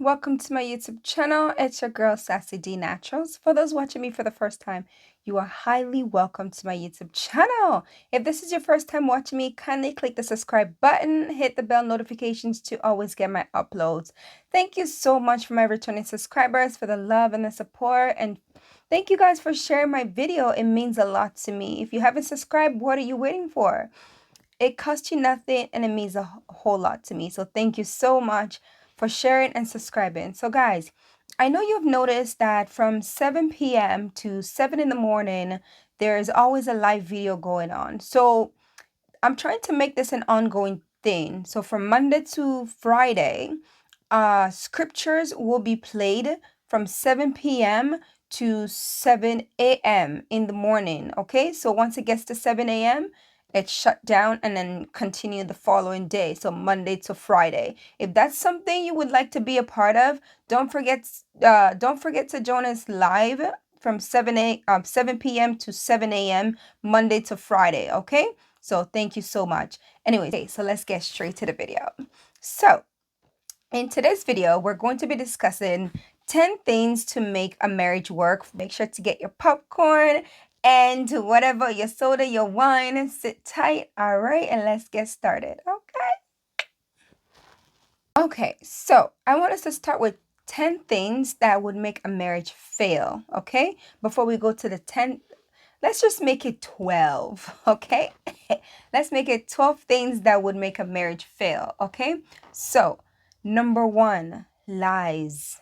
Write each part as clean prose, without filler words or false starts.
welcome to my YouTube channel. It's your girl Sassydee.naturals. For those watching me for the first time, you are highly welcome to my YouTube channel. If this is your first time watching me, kindly click the subscribe button, hit the bell notifications to always get my uploads. Thank you so much for my returning subscribers, for the love and the support, and thank you guys for sharing my video. It means a lot to me. If you haven't subscribed, what are you waiting for? It costs you nothing and it means a whole lot to me. So thank you so much for sharing and subscribing. So guys, I know you've noticed that from 7 p.m. to 7 in the morning, there is always a live video going on. So I'm trying to make this an ongoing thing. So from Monday to Friday, scriptures will be played from 7 p.m. to 7 a.m. in the morning. Okay, so once it gets to 7 a.m., it's shut down and then continue the following day. So Monday to Friday. If that's something you would like to be a part of, don't forget to join us live from 7 p.m. to 7 a.m. Monday to Friday. Okay, so thank you so much. Anyway, okay, so let's get straight to the video. So in today's video, we're going to be discussing 10 things to make a marriage work. Make sure to get your popcorn and whatever, your soda, your wine, sit tight. All right, and let's get started. Okay, so I want us to start with 10 things that would make a marriage fail. Okay, before we go to the 10, let's just make it 12. Okay, let's make it 12 things that would make a marriage fail. Okay, so number 1, lies.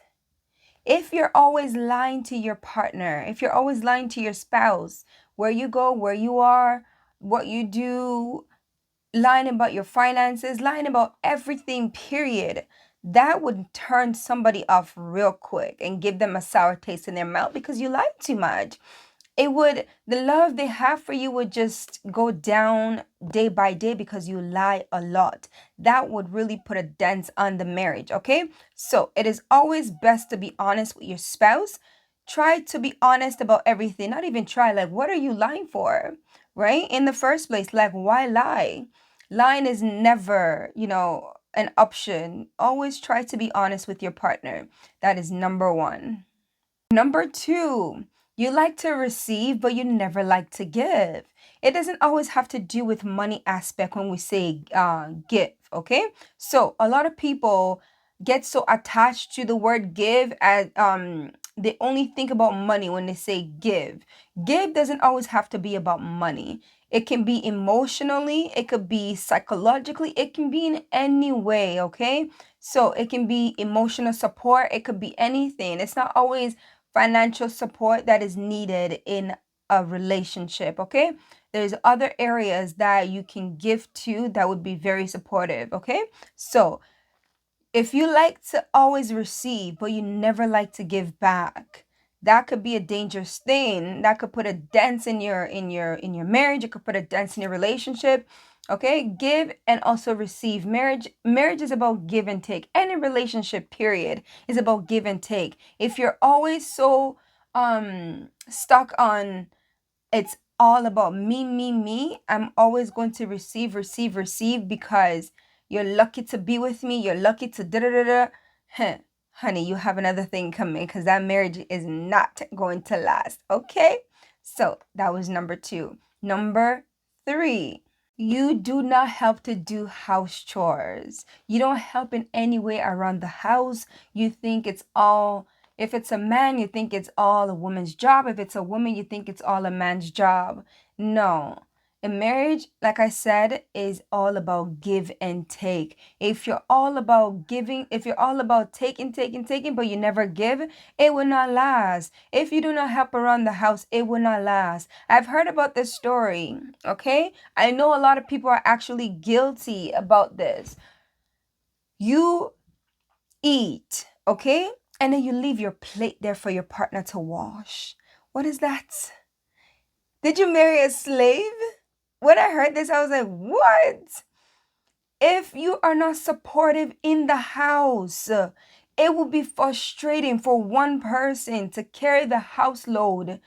If you're always lying to your partner, if you're always lying to your spouse, where you go, where you are, what you do, lying about your finances, lying about everything, period, that would turn somebody off real quick and give them a sour taste in their mouth because you lied too much. The love they have for you would just go down day by day because you lie a lot. That would really put a dent on the marriage. Okay, so it is always best to be honest with your spouse. Try to be honest about everything. Not even try, like, what are you lying for, right? In the first place, like, why lie? Lying is never, an option. Always try to be honest with your partner. That is number 1. Number 2, you like to receive, but you never like to give. It doesn't always have to do with money aspect when we say give, okay? So a lot of people get so attached to the word give as they only think about money when they say give. Give doesn't always have to be about money. It can be emotionally, it could be psychologically, it can be in any way, okay? So it can be emotional support, it could be anything. It's not always financial support that is needed in a relationship. Okay, there's other areas that you can give to that would be very supportive. Okay, so if you like to always receive but you never like to give back, that could be a dangerous thing. That could put a dent in your marriage. It could put a dent in your relationship. Okay, give and also receive. Marriage is about give and take. Any relationship, period, is about give and take. If you're always so stuck on it's all about me, I'm always going to receive because you're lucky to be with me, you're lucky to da da da da. Huh. Honey, you have another thing coming because that marriage is not going to last. Okay, so that was number 2. Number 3, you do not help to do house chores. You don't help in any way around the house. You think it's all, if it's a man, you think it's all a woman's job. If it's a woman, you think it's all a man's job. No. A marriage, like I said, is all about give and take. If you're all about giving, if you're all about taking, but you never give, it will not last. If you do not help around the house, it will not last. I've heard about this story, okay? I know a lot of people are actually guilty about this. You eat, okay? And then you leave your plate there for your partner to wash. What is that? Did you marry a slave? When I heard this, I was like, what? If you are not supportive in the house, it will be frustrating for one person to carry the house load.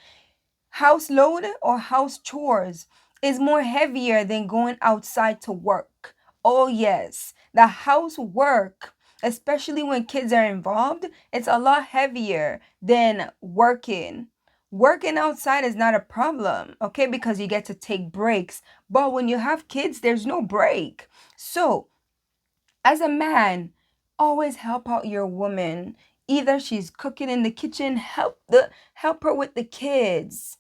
House load or house chores is more heavier than going outside to work. Oh, yes, the housework especially when kids are involved. It's a lot heavier than working. Working outside is not a problem, okay, because you get to take breaks. But when you have kids, there's no break. So, as a man, always help out your woman. Either she's cooking in the kitchen, help her with the kids.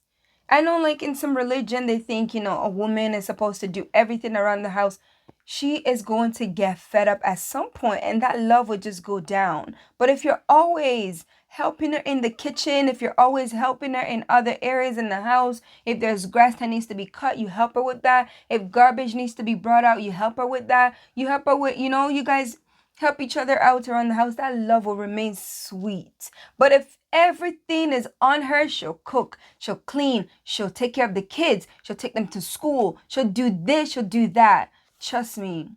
I know, like in some religion, they think, a woman is supposed to do everything around the house. She is going to get fed up at some point, and that love would just go down. But if you're always helping her in the kitchen, if you're always helping her in other areas in the house, if there's grass that needs to be cut, you help her with that. If garbage needs to be brought out, you help her with that. You help her with, you guys help each other out around the house. That love will remain sweet. But if everything is on her, she'll cook, she'll clean, she'll take care of the kids, she'll take them to school, she'll do this, she'll do that. Trust me,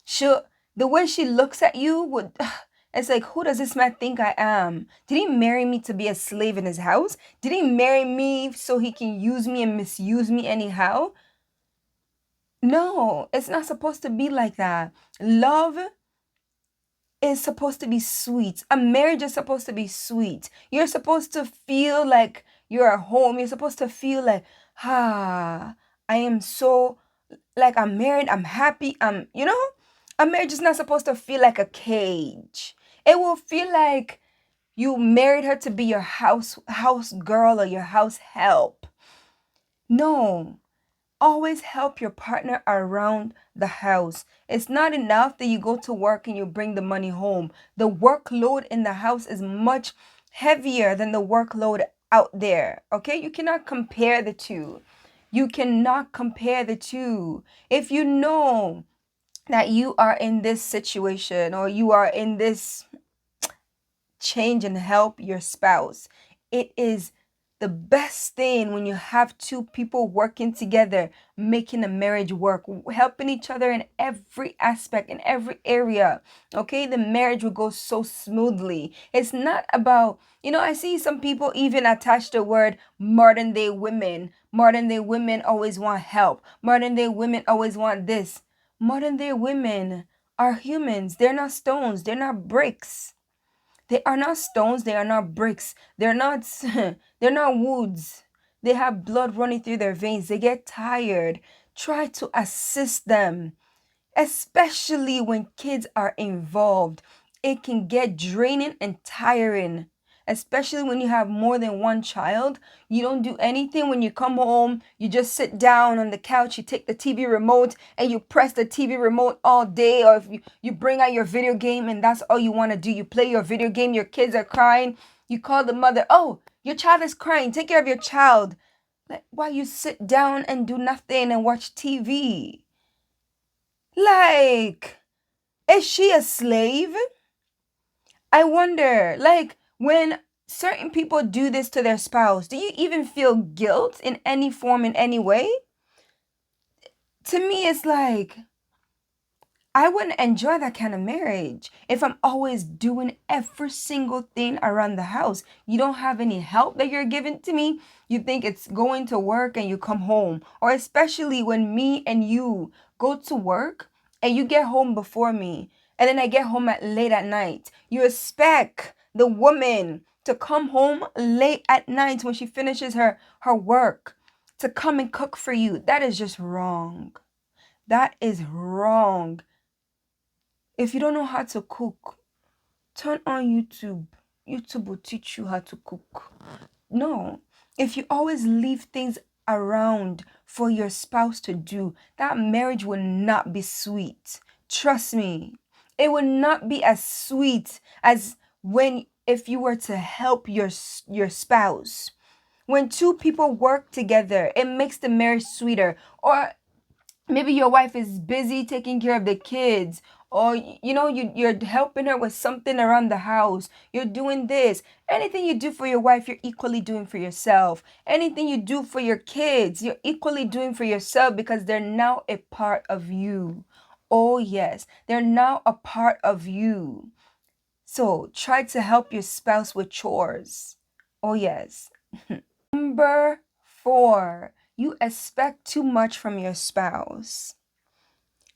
she'll the way she looks at you would it's like, who does this man think I am? Did he marry me to be a slave in his house? Did he marry me so he can use me and misuse me anyhow? No, it's not supposed to be like that. Love is supposed to be sweet. A marriage is supposed to be sweet. You're supposed to feel like you're at home. You're supposed to feel like, I am so, like, I'm married, I'm happy, a marriage is not supposed to feel like a cage. It will feel like you married her to be your house girl or your house help. No, always help your partner around the house. It's not enough that you go to work and you bring the money home. The workload in the house is much heavier than the workload out there. Okay? You cannot compare the two. You cannot compare the two. If you know that you are in this situation or you are in this change and help your spouse. It is the best thing when you have two people working together, making a marriage work, helping each other in every aspect, in every area. Okay, the marriage will go so smoothly. It's not about, I see some people even attach the word modern day women. Modern day women always want help. Modern day women always want this. Modern day women are humans. They're not stones. They're not bricks. They are not stones, they are not bricks. They're not they're not woods. They have blood running through their veins. They get tired. Try to assist them, especially when kids are involved. It can get draining and tiring, especially when you have more than one child. You don't do anything when you come home. You just sit down on the couch, you take the TV remote and you press the TV remote all day. Or if you bring out your video game and that's all you want to do, you play your video game, your kids are crying. You call the mother, oh, your child is crying, take care of your child. Like, why you sit down and do nothing and watch TV? Like, is she a slave? I wonder, like, when certain people do this to their spouse, do you even feel guilt in any form, in any way? To me, it's like, I wouldn't enjoy that kind of marriage if I'm always doing every single thing around the house. You don't have any help that you're giving to me. You think it's going to work and you come home. Or especially when me and you go to work and you get home before me and then I get home at late at night. You expect the woman to come home late at night when she finishes her work to come and cook for you. That is just wrong. That is wrong. If you don't know how to cook, turn on YouTube. YouTube will teach you how to cook. No. If you always leave things around for your spouse to do, that marriage will not be sweet. Trust me. It will not be as sweet as when if you were to help your spouse. When two people work together, it makes the marriage sweeter. Or maybe your wife is busy taking care of the kids, or you're helping her with something around the house. You're doing this. Anything you do for your wife, you're equally doing for yourself. Anything you do for your kids, you're equally doing for yourself, because they're now a part of you. Oh yes, they're now a part of you. So try to help your spouse with chores. Oh yes. Number 4, you expect too much from your spouse.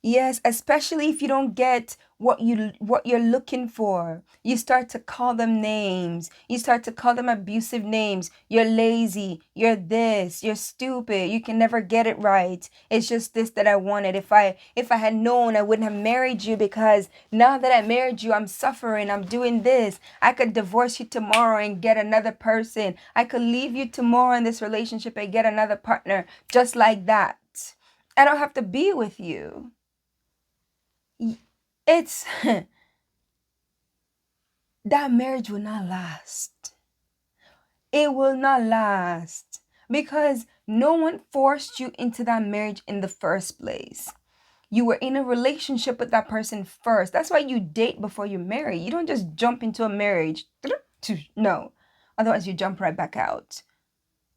Yes, especially if you don't get what you're looking for. You start to call them names. You start to call them abusive names. You're lazy. You're this. You're stupid. You can never get it right. It's just this that I wanted. If I had known, I wouldn't have married you, because now that I married you, I'm suffering. I'm doing this. I could divorce you tomorrow and get another person. I could leave you tomorrow in this relationship and get another partner just like that. I don't have to be with you. It's that marriage will not last. It will not last because no one forced you into that marriage in the first place. You were in a relationship with that person first. That's why you date before you marry. You don't just jump into a marriage. No. Otherwise, you jump right back out.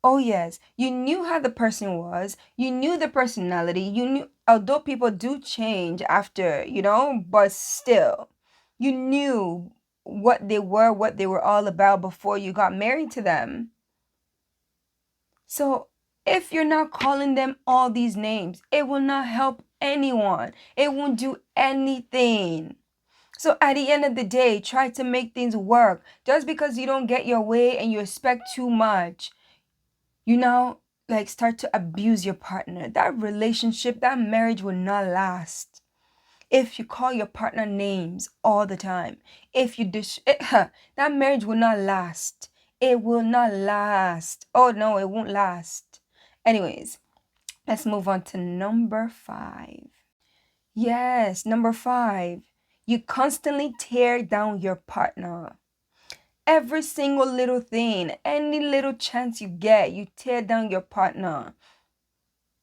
Oh, yes. You knew how the person was. You knew the personality. You knew, although people do change after, but still, you knew what they were all about before you got married to them. So, if you're not calling them all these names, it will not help anyone. It won't do anything. So at the end of the day, try to make things work. Just because you don't get your way and you expect too much, you now like start to abuse your partner. That relationship, that marriage will not last. If you call your partner names all the time, if you that marriage will not last. It will not last. Oh no, it won't last. Anyways, let's move on to number 5. Yes, number 5. You constantly tear down your partner. Every single little thing, any little chance you get, you tear down your partner.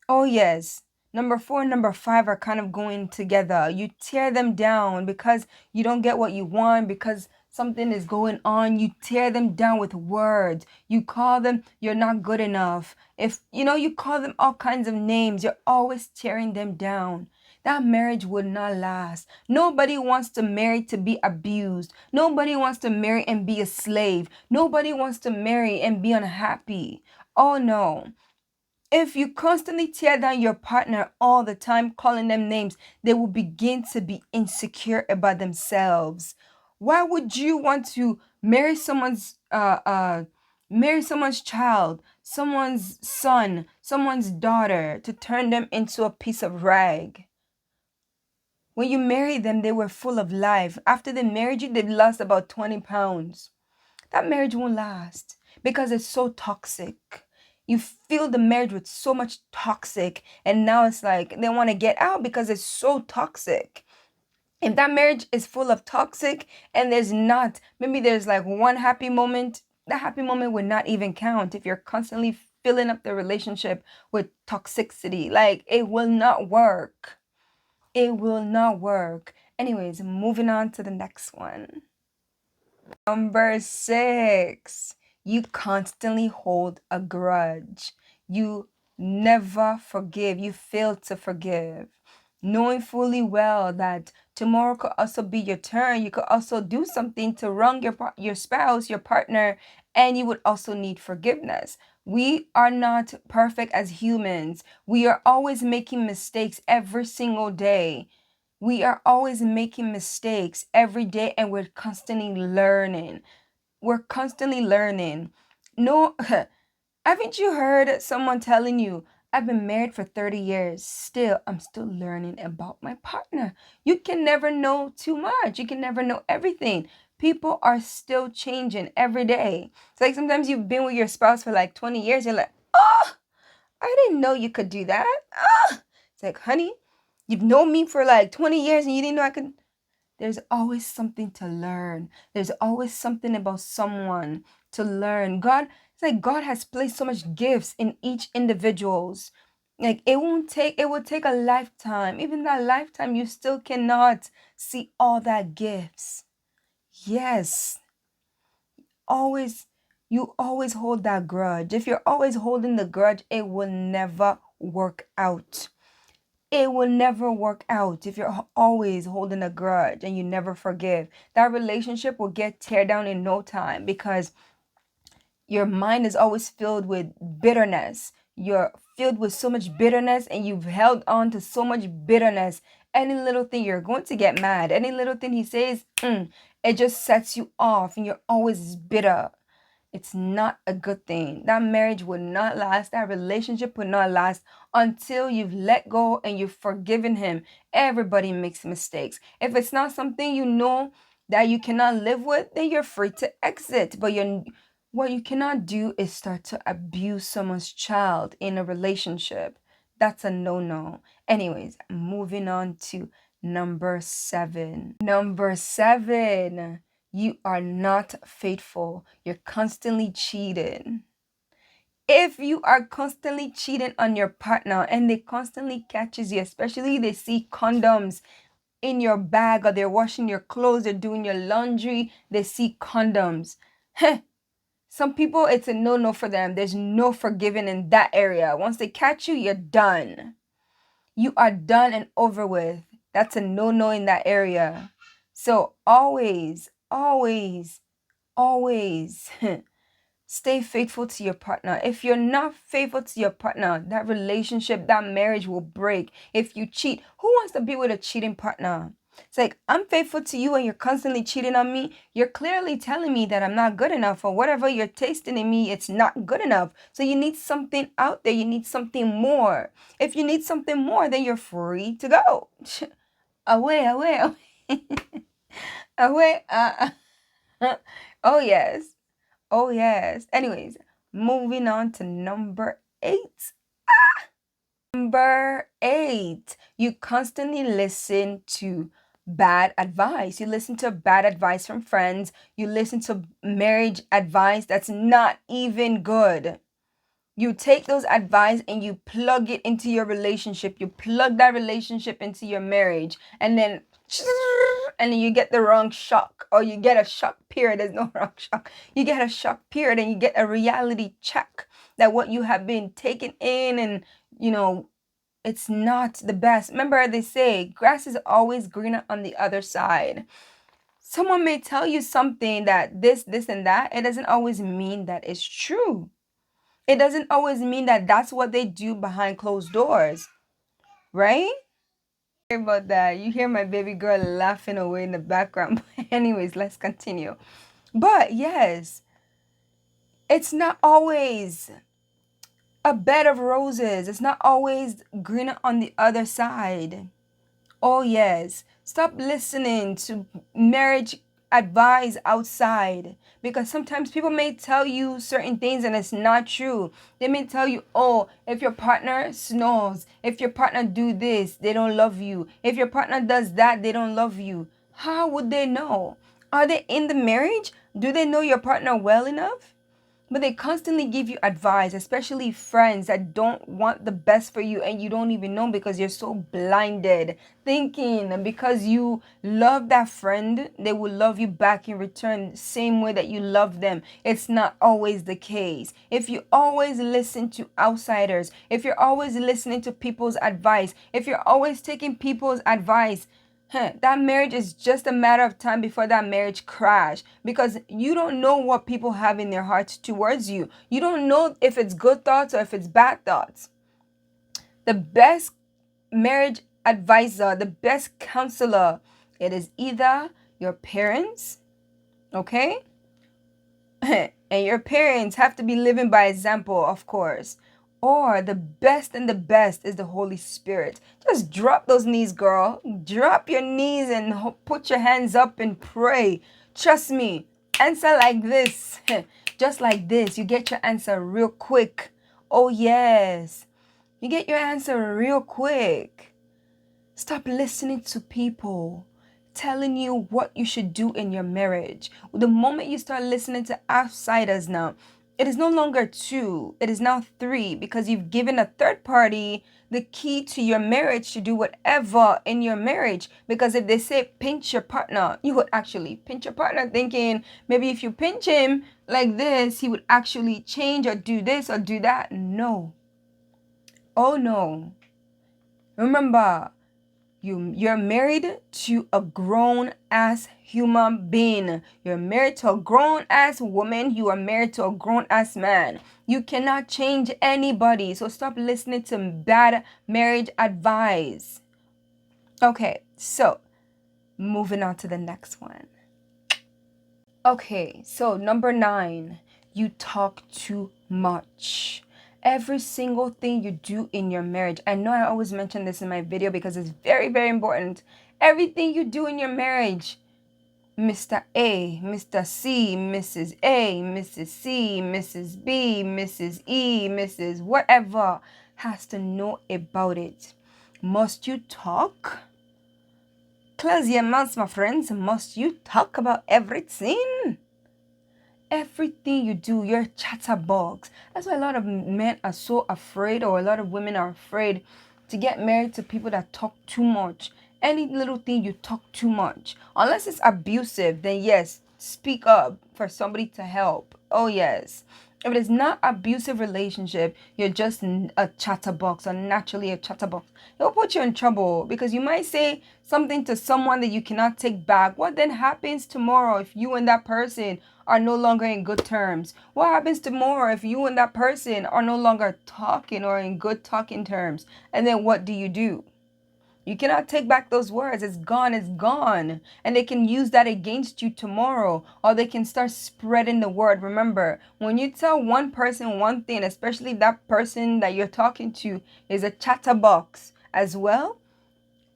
Oh, yes. Number 4 and number 5 are kind of going together. You tear them down because you don't get what you want, because something is going on. You tear them down with words. You call them, you're not good enough. If you call them all kinds of names, you're always tearing them down. That marriage would not last. Nobody wants to marry to be abused. Nobody wants to marry and be a slave. Nobody wants to marry and be unhappy. Oh no. If you constantly tear down your partner all the time, calling them names, they will begin to be insecure about themselves. Why would you want to marry someone's child, someone's son, someone's daughter, to turn them into a piece of rag? When you married them, they were full of life. After they married you, they've lost about 20 pounds. That marriage won't last because it's so toxic. You fill the marriage with so much toxic, and now it's like they want to get out because it's so toxic. If that marriage is full of toxic and maybe there's like one happy moment, that happy moment would not even count if you're constantly filling up the relationship with toxicity. Like, it will not work. It will not work. Anyways, moving on to the next one. Number 6, you constantly hold a grudge. You never forgive. You fail to forgive. Knowing fully well that tomorrow could also be your turn. You could also do something to wrong your spouse, your partner, and you would also need forgiveness. We are not perfect as humans. We are always making mistakes every single day. We are always making mistakes every day, and we're constantly learning. We're constantly learning. No, haven't you heard someone telling you, I've been married for 30 years. I'm still learning about my partner. You can never know too much. You can never know everything. People are still changing every day. It's like sometimes you've been with your spouse for like 20 years. You're like, oh, I didn't know you could do that. Ah. It's like, honey, you've known me for like 20 years and you didn't know I could. There's always something to learn. There's always something about someone to learn. It's like God has placed so much gifts in each individual's. Like, it will take a lifetime. Even that lifetime, you still cannot see all that gifts. Yes, always, you always hold that grudge. If you're always holding the grudge, it will never work out. It will never work out if you're always holding a grudge and you never forgive. That relationship will get tear down in no time because your mind is always filled with bitterness. You're filled with so much bitterness and you've held on to so much bitterness, any little thing you're going to get mad. Any little thing he says, it just sets you off and you're always bitter. It's not a good thing. That marriage would not last. That relationship would not last until you've let go and you've forgiven him. Everybody makes mistakes. If it's not something you know that you cannot live with, then you're free to exit. But what you cannot do is start to abuse someone's child in a relationship. That's a no-no. Anyways, moving on to number 7. Number 7. You are not faithful. You're constantly cheating. If you are constantly cheating on your partner and they constantly catches you, especially they see condoms in your bag or they're washing your clothes, they're doing your laundry, they see condoms. Some people, it's a no-no for them. There's no forgiving in that area. Once they catch you, you're done. You are done and over with. That's a no-no in that area. So always, always, always stay faithful to your partner. If you're not faithful to your partner, that relationship, that marriage will break. If you cheat, who wants to be with a cheating partner? It's like, I'm faithful to you and you're constantly cheating on me. You're clearly telling me that I'm not good enough, or whatever you're tasting in me, it's not good enough. So you need something out there. You need something more. If you need something more, then you're free to go. Away, away, away. Away. Oh, yes. Oh, yes. Anyways, moving on to number 8. Number 8, you constantly listen to bad advice. You listen to bad advice from friends. You listen to marriage advice that's not even good. You take those advice and you plug it into your relationship. You plug that relationship into your marriage, and then you get the wrong shock, or you get a shock period. There's no wrong shock. You get a shock period and you get a reality check that what you have been taking in, and it's not the best. Remember, they say grass is always greener on the other side. Someone may tell you something that this, and that. It doesn't always mean that it's true. It doesn't always mean that that's what they do behind closed doors, right? Sorry about that. You hear my baby girl laughing away in the background. Anyways, let's continue. But yes, it's not always a bed of roses. It's not always greener on the other side. Oh, yes. Stop listening to marriage advice outside, because sometimes people may tell you certain things and it's not true. They may tell you, oh, if your partner snores, if your partner do this, they don't love you. If your partner does that, they don't love you. How would they know? Are they in the marriage? Do they know your partner well enough? But they constantly give you advice, especially friends that don't want the best for you and you don't even know, because you're so blinded, thinking because you love that friend, they will love you back in return the same way that you love them. It's not always the case. If you always listen to outsiders, if you're always listening to people's advice, if you're always taking people's advice, that marriage is just a matter of time before that marriage crash, because you don't know what people have in their hearts towards you. You don't know if it's good thoughts or if it's bad thoughts. The best marriage advisor, the best counselor, it is either your parents, okay? And your parents have to be living by example, of course. Or the best and the best is the Holy Spirit. Just drop those knees, girl. Drop your knees and put your hands up and pray. Trust me. Answer like this. Just like this. You get your answer real quick. Oh, yes. You get your answer real quick. Stop listening to people telling you what you should do in your marriage. The moment you start listening to outsiders now, it is no longer 2, it is now 3, because you've given a third party the key to your marriage to do whatever in your marriage. Because if they say pinch your partner, you would actually pinch your partner, thinking maybe if you pinch him like this, he would actually change or do this or do that. No. Oh no. Remember, you're married to a grown-ass human being. You're married to a grown-ass woman. You are married to a grown-ass man. You cannot change anybody. So stop listening to bad marriage advice. Okay, so moving on to the next one. Okay, so number 9, you talk too much. Every single thing you do in your marriage, I know I always mention this in my video because it's very, very important. Everything you do in your marriage, Mr. A, Mr. C, Mrs. A, Mrs. C, Mrs. B, Mrs. E, Mrs. whatever, has to know about it. Must you talk? Close your mouths, my friends. Must you talk about everything? Everything you do, you're a chatterbox. That's why a lot of men are so afraid, or a lot of women are afraid to get married to people that talk too much. Any little thing you talk too much. Unless it's abusive, then yes, speak up for somebody to help. Oh, yes. If it is not abusive relationship, you're just a chatterbox, or naturally a chatterbox. It'll put you in trouble because you might say something to someone that you cannot take back. What then happens tomorrow if you and that person are no longer in good terms? What happens tomorrow if you and that person are no longer talking or in good talking terms? And then what do? You cannot take back those words. It's gone, it's gone. And they can use that against you tomorrow, or they can start spreading the word. Remember, when you tell one person one thing, especially if that person that you're talking to is a chatterbox as well,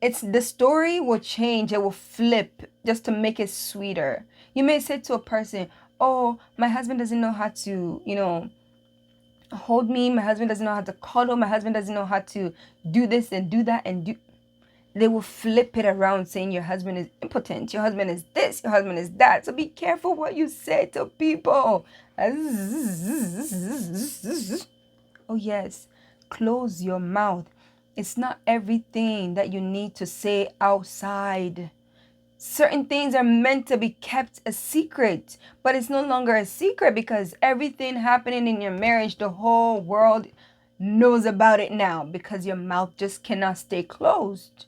it's the story will change. It will flip just to make it sweeter. You may say to a person, "Oh, my husband doesn't know how to, hold me. My husband doesn't know how to cuddle. My husband doesn't know how to do this and do that and do." They will flip it around saying your husband is impotent, your husband is this, your husband is that. So be careful what you say to people. Oh, yes. Close your mouth. It's not everything that you need to say outside. Certain things are meant to be kept a secret, but it's no longer a secret because everything happening in your marriage, the whole world knows about it now because your mouth just cannot stay closed.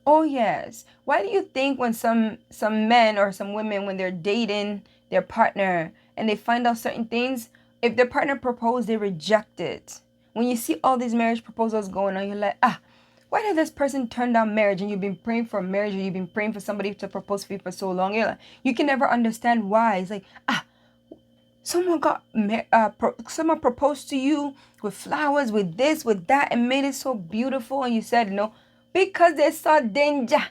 Oh, yes. Why do you think when some men or some women, when they're dating their partner and they find out certain things, if their partner proposed, they reject it? When you see all these marriage proposals going on, you're like, why did this person turn down marriage? And you've been praying for marriage, or you've been praying for somebody to propose for you for so long. You're like, you can never understand why. It's like, someone proposed to you with flowers, with this, with that, and made it so beautiful, and you said no because they saw danger.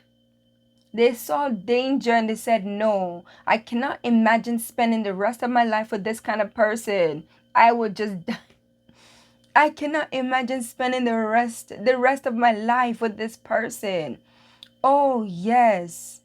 They saw danger and they said, no, I cannot imagine spending the rest of my life with this kind of person. I would just die. I cannot imagine spending the rest of my life with this person. Oh, yes.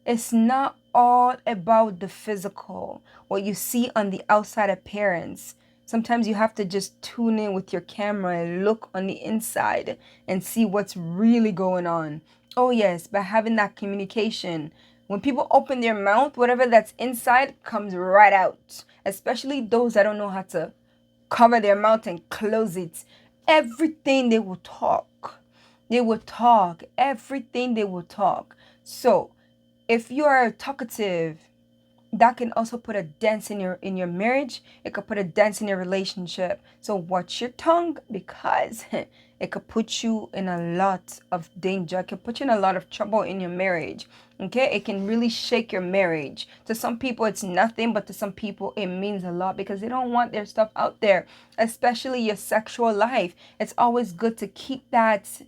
It's not all about the physical, what you see on the outside appearance. Sometimes you have to just tune in with your camera and look on the inside and see what's really going on. Oh, yes, by having that communication. When people open their mouth, whatever that's inside comes right out, especially those that don't know how to cover their mouth and close it. Everything they will talk. They will talk. Everything they will talk. So, if you are talkative, that can also put a dent in your marriage. It could put a dent in your relationship. So watch your tongue because it could put you in a lot of danger. It could put you in a lot of trouble in your marriage. Okay, it can really shake your marriage. To some people it's nothing, but to some people it means a lot because they don't want their stuff out there, especially your sexual life. It's always good to keep that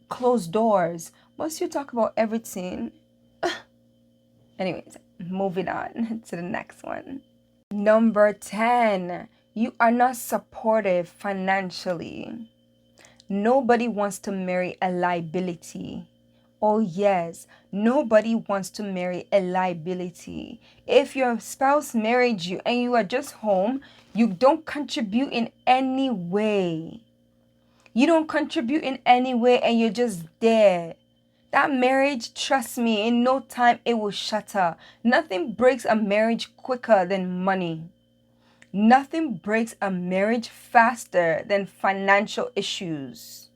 closed doors. Once you talk about everything, anyways, moving on to the next one. Number 10, you are not supportive financially. Nobody wants to marry a liability. Oh, yes, nobody wants to marry a liability. If your spouse married you and you are just home, you don't contribute in any way. You don't contribute in any way and you're just there. That marriage, trust me, in no time it will shatter. Nothing breaks a marriage quicker than money. Nothing breaks a marriage faster than financial issues.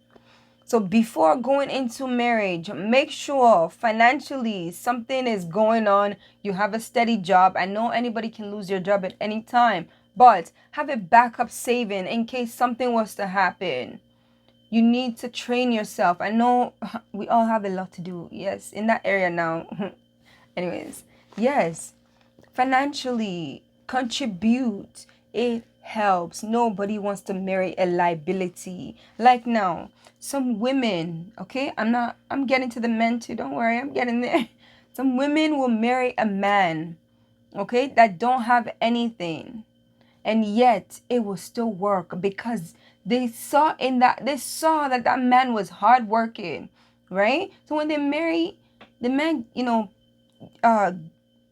So before going into marriage, make sure financially something is going on. You have a steady job. I know anybody can lose their job at any time, but have a backup saving in case something was to happen. You need to train yourself. I know we all have a lot to do. Yes, in that area now. Anyways, yes, financially contribute. It helps. Nobody wants to marry a liability. Like now, some women, okay? I'm getting to the men too. Don't worry, I'm getting there. Some women will marry a man, okay, that don't have anything, and yet it will still work because they saw that that man was hardworking, right? So when they marry, the man, uh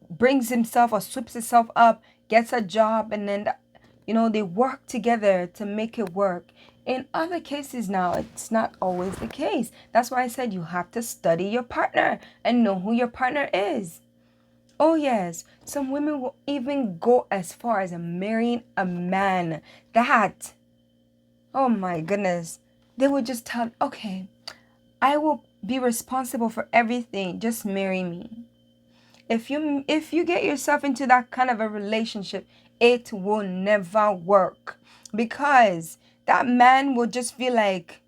brings himself or sweeps himself up, gets a job, and then they work together to make it work. In other cases now, it's not always the case. That's why I said you have to study your partner and know who your partner is. Oh, yes. Some women will even go as far as marrying a man that, oh my goodness, they would just tell, okay, I will be responsible for everything. Just marry me. If you get yourself into that kind of a relationship, it will never work because that man will just feel like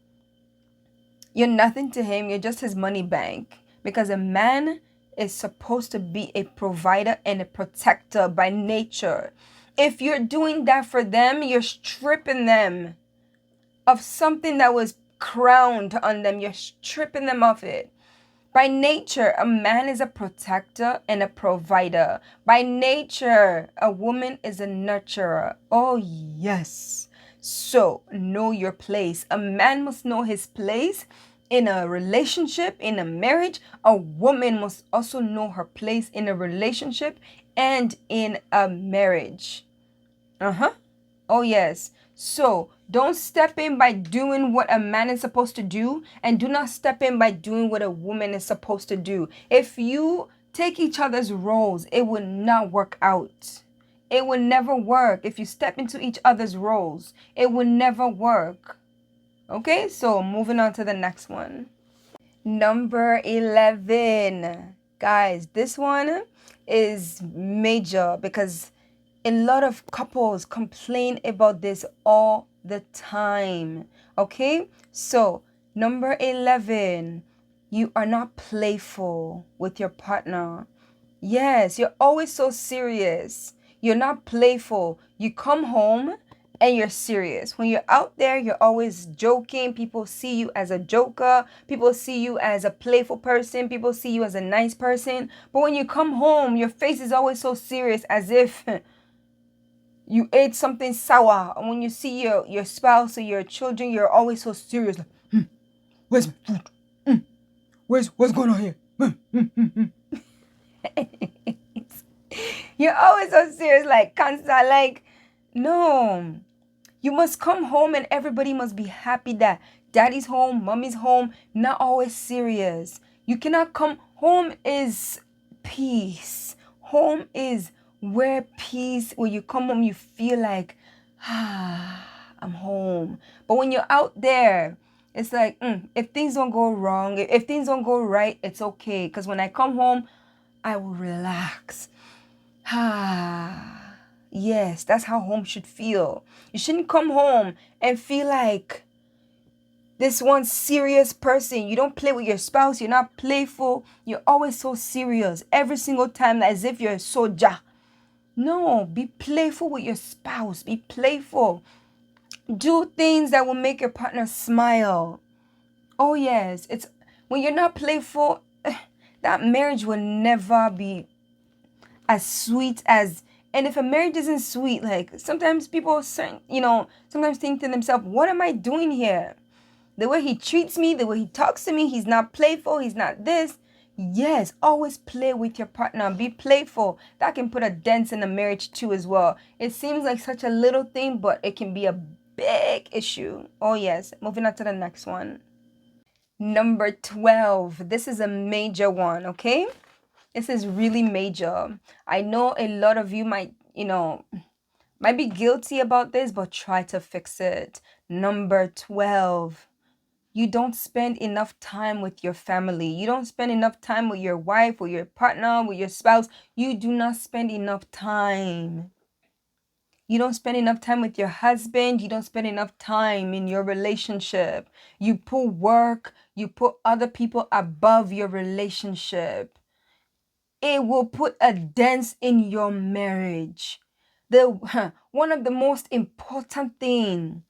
you're nothing to him. You're just his money bank. Because a man is supposed to be a provider and a protector by nature. If you're doing that for them, you're stripping them of something that was crowned on them. You're stripping them of it. By nature, a man is a protector and a provider. By nature, a woman is a nurturer. Oh, yes. So, know your place. A man must know his place in a relationship, in a marriage. A woman must also know her place in a relationship and in a marriage. Uh-huh. Oh, yes. So don't step in by doing what a man is supposed to do, and do not step in by doing what a woman is supposed to do. If you take each other's roles, it will not work out. It will never work. If you step into each other's roles, it will never work. Okay, so moving on to the next one. Number 11. Guys, this one is major because a lot of couples complain about this all the time. Okay? So, number 11, you are not playful with your partner. Yes, you're always so serious. You're not playful. You come home and you're serious. When you're out there, you're always joking. People see you as a joker. People see you as a playful person. People see you as a nice person. But when you come home, your face is always so serious as if you ate something sour. And when you see your spouse or your children, you're always so serious. Like, where's my food? What's going on here? You're always so serious, like constant, like, no. You must come home and everybody must be happy that daddy's home, mommy's home, not always serious. You cannot come home is peace. Home is where peace, when you come home, you feel like, I'm home. But when you're out there, it's like, if things don't go wrong, if things don't go right, it's okay. Because when I come home, I will relax. Yes, that's how home should feel. You shouldn't come home and feel like this one serious person. You don't play with your spouse. You're not playful. You're always so serious every single time, as if you're a soldier. No, be playful with your spouse. Be playful. Do things that will make your partner smile. Oh, yes. It's when you're not playful, that marriage will never be as sweet as. And if a marriage isn't sweet, like sometimes people sometimes think to themselves, what am I doing here? The way he treats me, the way he talks to me, he's not playful, he's not this. Yes, always play with your partner. Be playful. That can put a dent in the marriage too as well. It seems like such a little thing, but it can be a big issue. Oh yes, moving on to the next one. Number 12. This is a major one, okay? This is really major. I know a lot of you might be guilty about this, but try to fix it. Number 12. You don't spend enough time with your family. You don't spend enough time with your wife, with your partner, with your spouse. You do not spend enough time. You don't spend enough time with your husband. You don't spend enough time in your relationship. You put work, you put other people above your relationship. It will put a dent in your marriage. One of the most important thing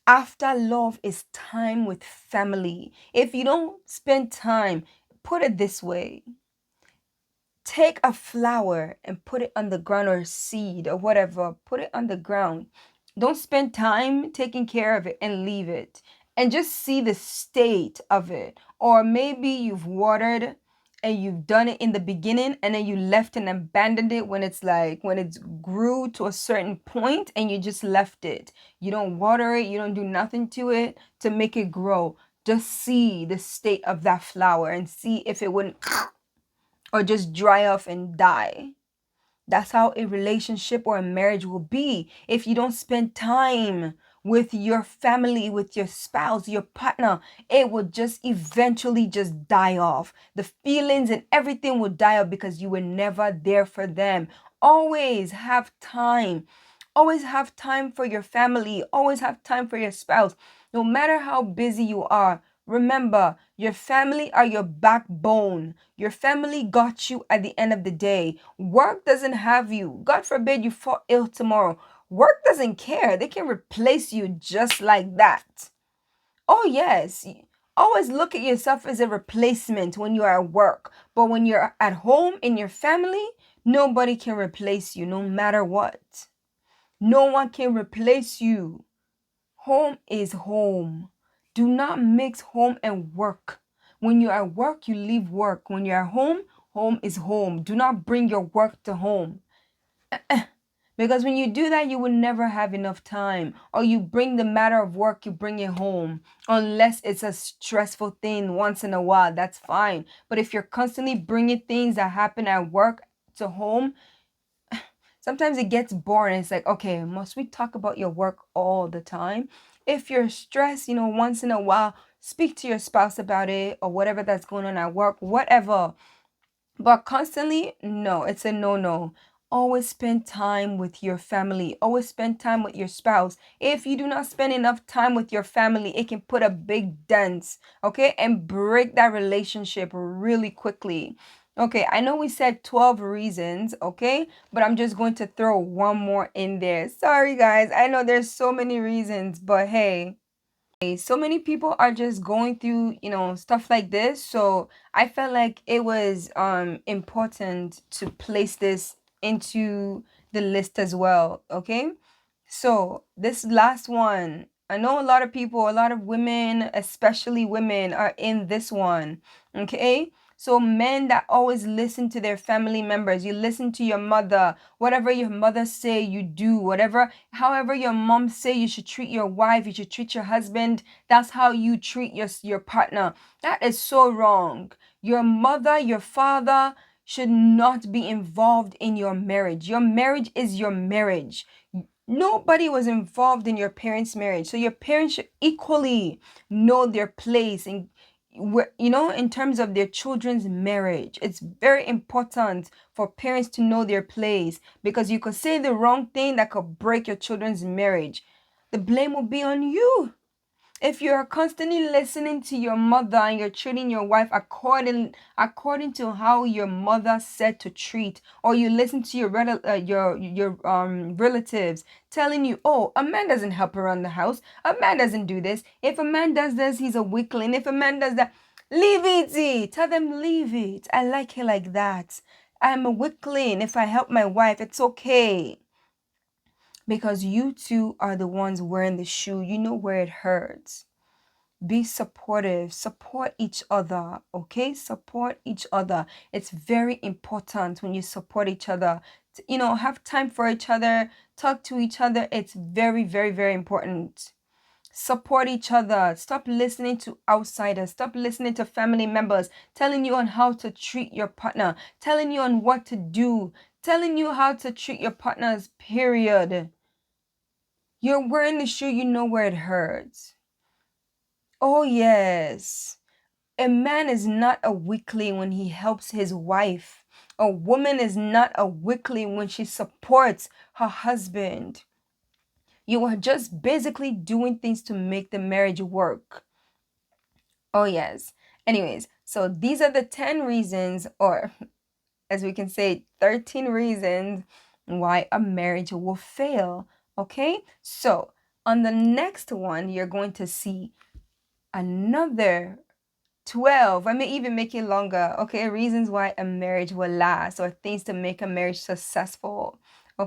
after love is time with family. If you don't spend time, put it this way, take a flower and put it on the ground, or a seed or whatever, put it on the ground. Don't spend time taking care of it and leave it, and just see the state of it. Or maybe you've watered and you've done it in the beginning, and then you left and abandoned it when it's like when it's grew to a certain point, and you just left it. You don't water it, you don't do nothing to it to make it grow. Just see the state of that flower and see if it wouldn't or just dry off and die. That's how a relationship or a marriage will be if you don't spend time with your family, with your spouse, your partner. It will just eventually just die off. The feelings and everything will die off because you were never there for them. Always have time. Always have time for your family. Always have time for your spouse. No matter how busy you are, remember, your family are your backbone. Your family got you at the end of the day. Work doesn't have you. God forbid you fall ill tomorrow. Work doesn't care. They can replace you just like that. Oh, yes. Always look at yourself as a replacement when you are at work. But when you're at home in your family, nobody can replace you no matter what. No one can replace you. Home is home. Do not mix home and work. When you're at work, you leave work. When you're at home, home is home. Do not bring your work to home. Because when you do that, you will never have enough time. Or you bring the matter of work, you bring it home. Unless it's a stressful thing once in a while, that's fine. But if you're constantly bringing things that happen at work to home, sometimes it gets boring. It's like, okay, must we talk about your work all the time? If you're stressed, once in a while, speak to your spouse about it or whatever that's going on at work, whatever. But constantly, no, it's a no no. Always spend time with your family. Always spend time with your spouse. If you do not spend enough time with your family, it can put a big dent, okay, and break that relationship really quickly. Okay, I know we said 12 reasons, okay, but I'm just going to throw one more in there. Sorry, guys. I know there's so many reasons, but hey. So many people are just going through, stuff like this. So I felt like it was important to place this into the list as well. Okay. So this last one, I know a lot of people, a lot of women, especially women, are in this one. Okay. So men that always listen to their family members, you listen to your mother, whatever your mother say, you do, whatever, however your mom say you should treat your wife, you should treat your husband, that's how you treat your partner. That is so wrong. Your mother, your father should not be involved in your marriage. Your marriage is your marriage. Nobody was involved in your parents' marriage. So your parents should equally know their place in in terms of their children's marriage. It's very important for parents to know their place, because you could say the wrong thing that could break your children's marriage. The blame will be on you. If you're constantly listening to your mother and you're treating your wife according to how your mother said to treat, or you listen to your relatives telling you, oh, a man doesn't help around the house, a man doesn't do this, if a man does this, he's a weakling, if a man does that, leave it. Tell them, leave it. I like it like that. I'm a weakling. If I help my wife, it's okay. Because you two are the ones wearing the shoe. You know where it hurts. Be supportive, support each other, okay? Support each other. It's very important when you support each other. Have time for each other, talk to each other. It's very, very, very important. Support each other. Stop listening to outsiders. Stop listening to family members telling you on how to treat your partner, telling you on what to do, telling you how to treat your partners, period. You're wearing the shoe, you know where it hurts. Oh, yes. A man is not a weakling when he helps his wife. A woman is not a weakling when she supports her husband. You are just basically doing things to make the marriage work. Oh, yes. Anyways, so these are the 10 reasons, or as we can say, 13 reasons why a marriage will fail. Okay? So, on the next one, you're going to see another 12. I may even make it longer. Okay? Reasons why a marriage will last, or things to make a marriage successful.